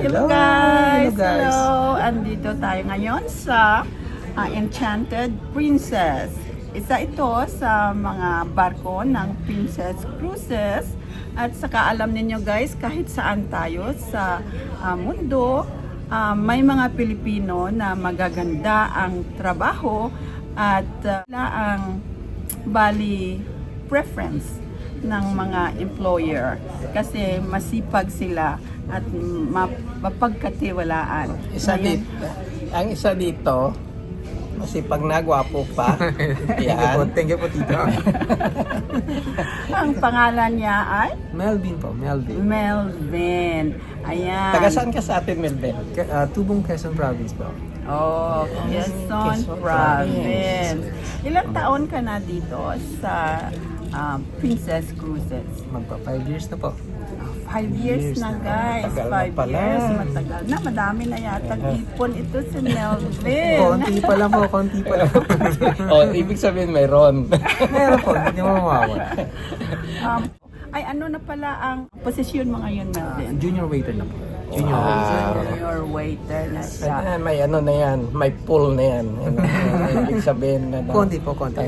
Hello guys! Hello! Andito tayo ngayon sa Enchanted Princess. Isa ito sa mga barko ng Princess Cruises. At saka alam ninyo guys, kahit saan tayo sa mundo, may mga Pilipino na magaganda ang trabaho at ang bali preference ng mga employer kasi masipag sila at mapagkatiwalaan. Ang isa dito, masipag na, gwapo pa. Yan. Thank you po, Tito. Ang pangalan niya ay Melvin po, Melvin. Melvin. Ayan. Taga saan ka sa atin, Melvin? Tubong, Quezon Province po. Oh, Quezon Province. Ilang taon ka na dito sa Princess Cruises? Magpa 5 years na po. 5 years na guys. Matagal na 5 pala. years. Matagal na. Madami na yata ipon ito si Melvin. Konti pa lang po, konti pa lang po. Ibig sabihin mayroon. Meron po, hindi mo mawawala. Ay ano na pala ang posisyon mo ngayon, Melvin? Junior waiter na po. Junior Junior waiter na siya. May ano na yan, may pool na yan. Ibig sabihin na. Konti po, konti.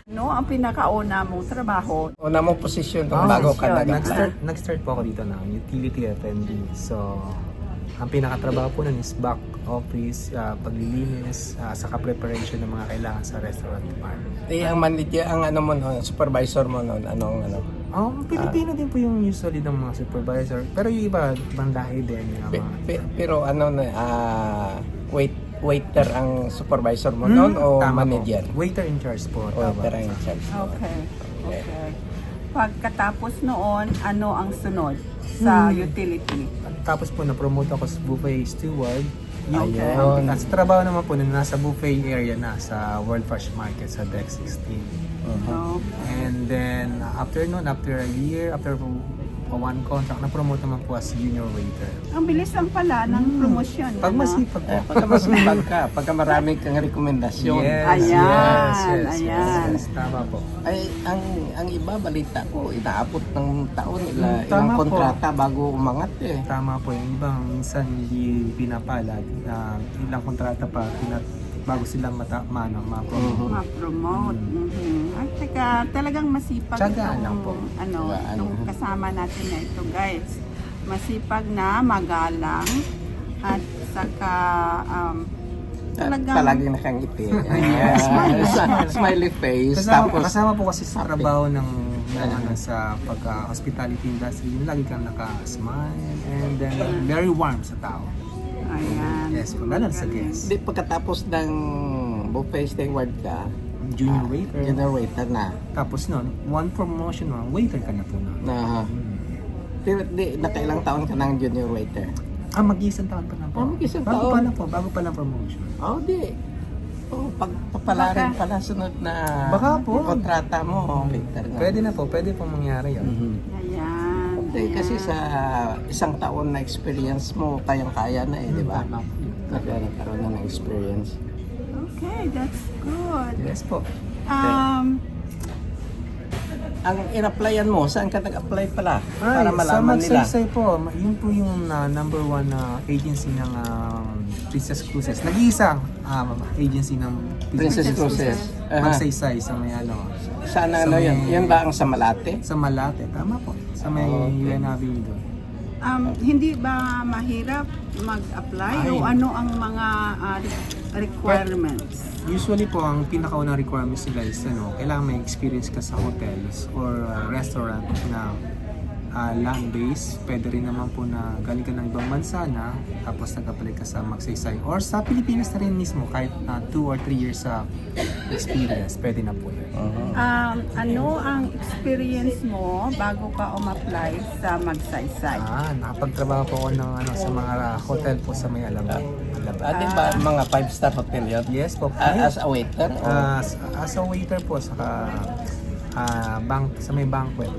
No, ang pinakauna mong trabaho. Una mong posisyon bago ka Nag-start po ako dito ng utility F&B. So, ang pinakatrabaho po nun is back office, paglilinis, saka preparation ng mga kailangan sa restaurant department. ang manager, ang ano mo noon, supervisor mo noon, anong ano? Pilipino din po yung usually ng mga supervisor. Pero yung iba, ibang lahi din. Yung mga, Pero ano na, waiter ang supervisor mo noon o tama manager? Po. Waiter in charge po. Waiter ang in charge. Okay. Pagkatapos noon, ano ang sunod sa utility? Tapos po na-promote ako sa buffet steward. Okay. At sa trabaho naman po, nasa buffet area na sa World Fresh Market sa Deck 16. No. And then, after a year, after one contract, na-promote naman po as junior waiter. Ang bilis lang pala ng promosyon. Pag masipag po. Pagka masipag ka, pagka marami kang rekomendasyon. Ayan. Yes, tama po. Ay, ang iba, balita ko, inaabot ng taon, Tama ilang po. kontrata bago umangat eh. Tama po, yung ibang minsan hindi pinapalad. Ilang kontrata pa bago silang ma-promote. Ma-promote. At saka talagang masipag Tiyagaan lang po. itong kasama natin na ito guys. Masipag na, magalang, at saka Palaging nakangiti. Smiley face. Kasama po kasi sa trabaho ng sa pagka-hospitality industry, yung lagi kang naka-smile and then very warm sa tao. ayan. Yes, lalo sa guests. Di pagkatapos ng buffet steward ka, Junior waiter. junior waiter na. Tapos nun, one promotion mo, waiter ka na po na. Pero nakailang taon ka ng junior waiter? Mag-isang taon pa lang po. Mag-isang bago taon? pa lang po, bago pa lang promotion. Pagpapalarin pala sunod na Baka po. kontrata mo, waiter na. Pwede pong mangyari yun. Ayan. Kasi sa isang taon na experience mo, kayang-kaya na di ba? Nagkaroon na ng experience. Okay, that's good. Yes po. Ang in-applyan mo, saan ka nag-apply pala? Ay, Para malaman sa nila. Magsaysay po, yun po yung number one na agency ng Princess Cruises. Nag-iisang agency ng Princess Cruises. Magsaysay sa may ano. Saan Sa ano yun? may- Yan ba ang sa Malate? Sa Malate, tama po. Sa may Okay. UN Avenue doon. Hindi ba mahirap mag-apply o ano ang mga requirements? Usually po, ang pinakaunang requirements nila is kailangan may experience ka sa hotels or restaurant na land-based. Pwede rin naman po na galing ka ng ibang bansa na tapos nag-apply ka sa Magsaysay. Or sa Pilipinas na rin mismo, kahit 2 or 3 years sa experience, pwede na po yun. Ano ang experience mo bago ka umapply sa Magsaysay? Nakapagtrabaho po ako ng sa mga hotel po sa may Alabang. Di ba mga 5-star hotel yun? Yes po. As a waiter? As a waiter po, saka sa may banquet.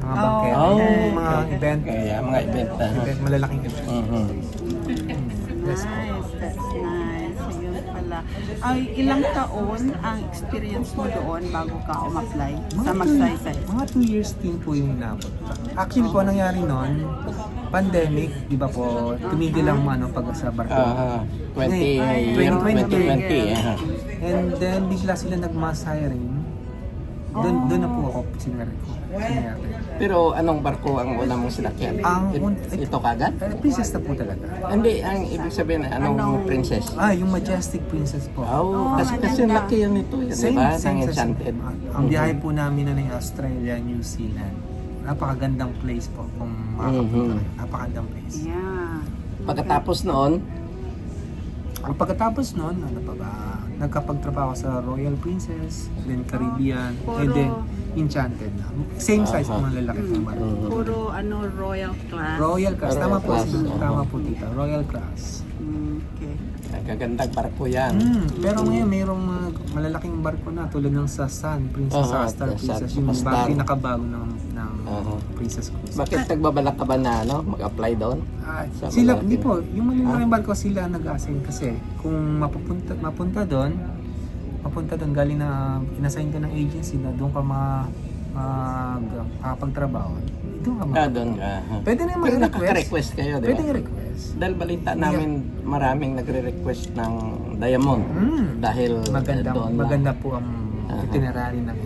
Mga banquet. Oh. Mga event. Kaya mga event na. Malalaking event. Yes po. Nice, that's nice. Ayun pala. Ay, ilang taon ang experience mo doon bago ka umapply sa Magsaysay? Mga 2 years din po yung inabot. Actually po, nangyari noon, pandemic, di ba po, tumigil ang pag sa barko. 2020. And then, bigla sila nag-mass hiring. Doon na po ako sinari. Pero anong barko ang una mong sinakyan? Ito kagad? Princess na po talaga. Hindi, ang ibig sabihin, anong princess? Yung Majestic Princess po. Kasi laki yun ito, di ba? Ng Enchanted. Ang biyahe po namin na ng Australia, New Zealand. Napakagandang place po kung makapunta kayo. Napakagandang place. Yeah. Pagkatapos noon, Ang pagkatapos noon, ano pa ba? Nagkapagtrabaho sa Royal Princess, then Caribbean, and then Enchanted na. Same size po ng lalaki ng barko. Puro royal class. Royal class. Tama po, Class. tama po tita. Royal class. Okay. kagandang barko yan. Pero ngayon mayroong mga malalaking barko na tulad ng sa Sun, Princess Star Princess, yung Star. pinakabago ng Princess Cruise. Bakit nagbabalak ka ba na mag-apply doon? Sa Sila, malalaking- hindi po, yung malalaking barko sila nag-assign kasi kung mapunta doon galing na inassign ka ng agency na doon ka makapagtrabaho. Doon ka Doon ka. Pwede na Pero mag-request. nakaka-request kayo, di Pwede ba? i-request. Dahil balita namin maraming nagre-request ng Diamond. Dahil doon na- Maganda po ang itinerary ng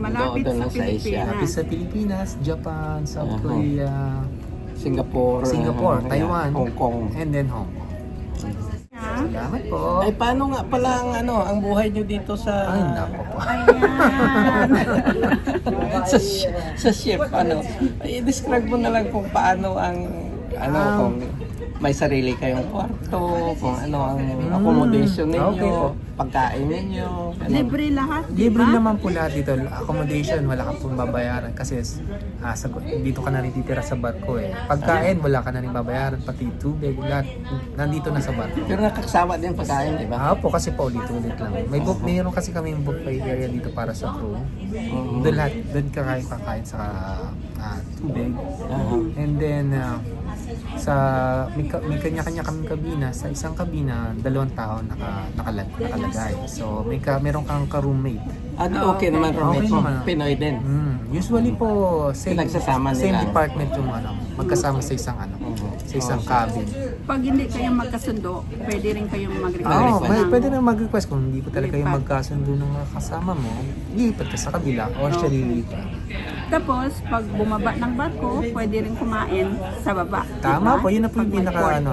malapit doon sa lang sa Asia. Pilipinas. Lapis sa Pilipinas, Japan, South Korea, Singapore, Taiwan, Hong Kong. and then Hong Kong. Salamat po. Ay, paano nga pala ang buhay nyo dito sa Ay, nako po. Ayan. sa ship, i-describe mo na lang kung paano ang kung may sarili kayong kwarto, kung ano ang accommodation ninyo, Okay po. pagkain ninyo, Libre lahat, di Libre ba? naman po lahat dito. Accommodation, wala ka pong babayaran kasi dito ka na rin titira sa barko eh. Pagkain, wala ka na rin babayaran. Pati tubig, lahat nandito na sa barko. Pero nakakasama din pagkain, di ba? Po kasi pa ulit-ulit lang. Mayroon kasi kami yung buffet area dito para sa crew. Doon kakain sa tubig. And then may kanya-kanya kaming kabina. Sa isang kabina, 2 tao nakalagay. So meron kang ka-roommate. Okay naman, roommate mo, naman. Pinoy din. Usually po same Pinagsasama nila. department yung magkasama sa isang sa isang cabin. Pag hindi kayo magkasundo, pwede rin kayong mag-request. Pwede na mag-request kung hindi po talaga yung magkasundo ng kasama mo. Lipat ka sa kabila o siya lilipat. Tapos, pag bumaba ng barko, pwede rin kumain sa baba. Tama diba? po, yun na po yung Pag may port.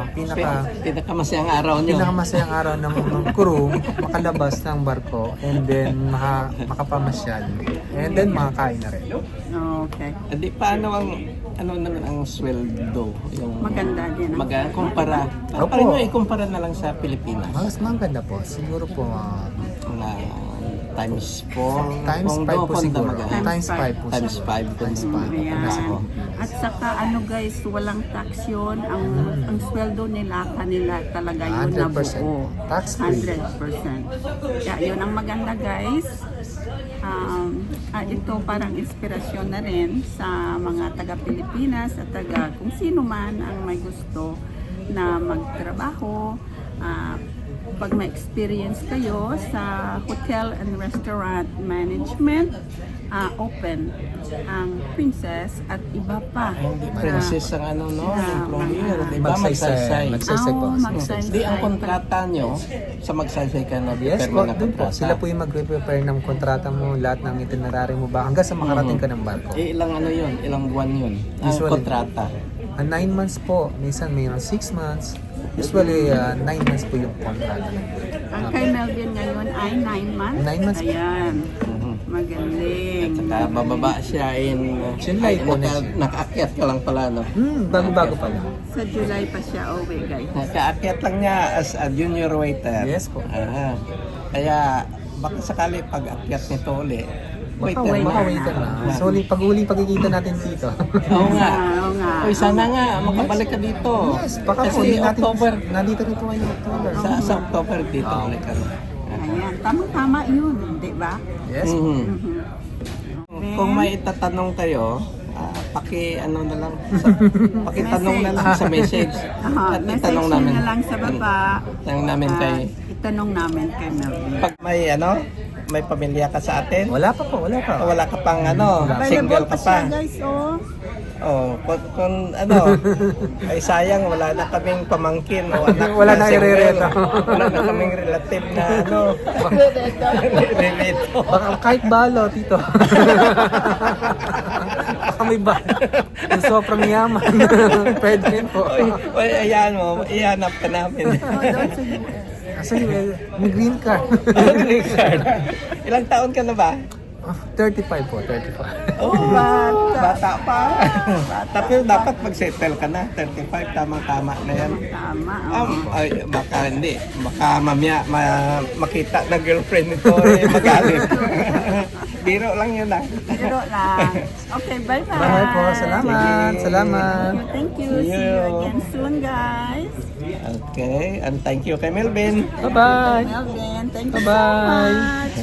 Pinakamasayang araw nyo. pinakamasayang araw ng crew, makalabas ng barko, and then makapamasyal, and then makakain na rin. Okay. Hindi, paano naman ang sweldo? Yung Maganda din. kumpara. Opo. Paano nyo ikumpara na lang sa Pilipinas? Mas maganda po, siguro po Na times 4. times 5 po siguro. Times 5 po Times siguro. 5 Times 5. Ayan. At saka guys, walang tax yun. Ang sweldo nila, kanila talaga yun na 100%. buo. Tax free. 100%. Kaya yun ang maganda guys. Ito parang inspirasyon na rin sa mga taga-Pilipinas at kung sino man ang may gusto na magtrabaho. Pag may experience kayo sa hotel and restaurant management, open ang Princess at iba pa. Hindi princess ang employer. Diba? Magsaysay. Magsaysay po. Hindi ang kontrata nyo sa magsaysay ka na Yes po, determine na dun po. kontrata. Sila po yung mag-prepare ng kontrata mo, lahat ng itinerary mo ba, hanggang sa makarating ka ng barko. Ilang yun? Ilang buwan yun? Ang Usually, kontrata. 9 months po, minsan mayroon 6 months. Usually, 9 months po yung kontrata. Ang kay Melvin ngayon ay 9 months. 9 months po. Ayan. Magaling. At saka bababa siya in July po nakaakyat ka lang pala, no? Bago-bago pa lang. Sa July pa siya uwi guys. Nakaakyat lang niya as a junior waiter. Yes po. Kaya baka sakali pag akyat nito uli, waiter na. Maka-waiter na. So, pag-uling pagkikita natin dito. Oo nga. Oo nga. Uy, sana nga, makabalik ka dito. Yes, baka po, Kasi October, nandito rin po ngayon October. sa October dito ulit ka. Ayan. Tama-tama yun, di ba? Yes. Kung may itatanong kayo, pakitanong na lang sa message. At Message itanong namin. na lang sa baba. Itanong namin kay Itanong namin kay Melvin. pag may pamilya ka sa atin. Wala pa po, wala pa. Wala ka pang single Available ka pa siya pa. guys, oh. Oh, kung ano, ay sayang, wala na kaming pamangkin o anak Wala na single. irereto. Wala na kaming relative na ano, relato. Baka kahit balo, tito. Baka may balo. Yung sobrang yaman. Pwede rin po. Oy, ayan mo, ihanap ka namin. Oh, doon sa US. Kasi may green card. Green card. Ilang taon ka na ba? 35 po, 35. Oh, bata pa. Tapi dapat mag-settle ka na. 35, tamang-tama na yan. Tama. Ay, baka hindi. Baka mamaya makita na girlfriend nito magalit. Biro lang yun ah. Biro lang. Okay, bye-bye. Bye po, salamat. Sige. Salamat. Thank you. See See you you. again soon, guys. Okay, and thank you kay Melvin. Bye-bye. Melvin, thank you so Bye-bye. much.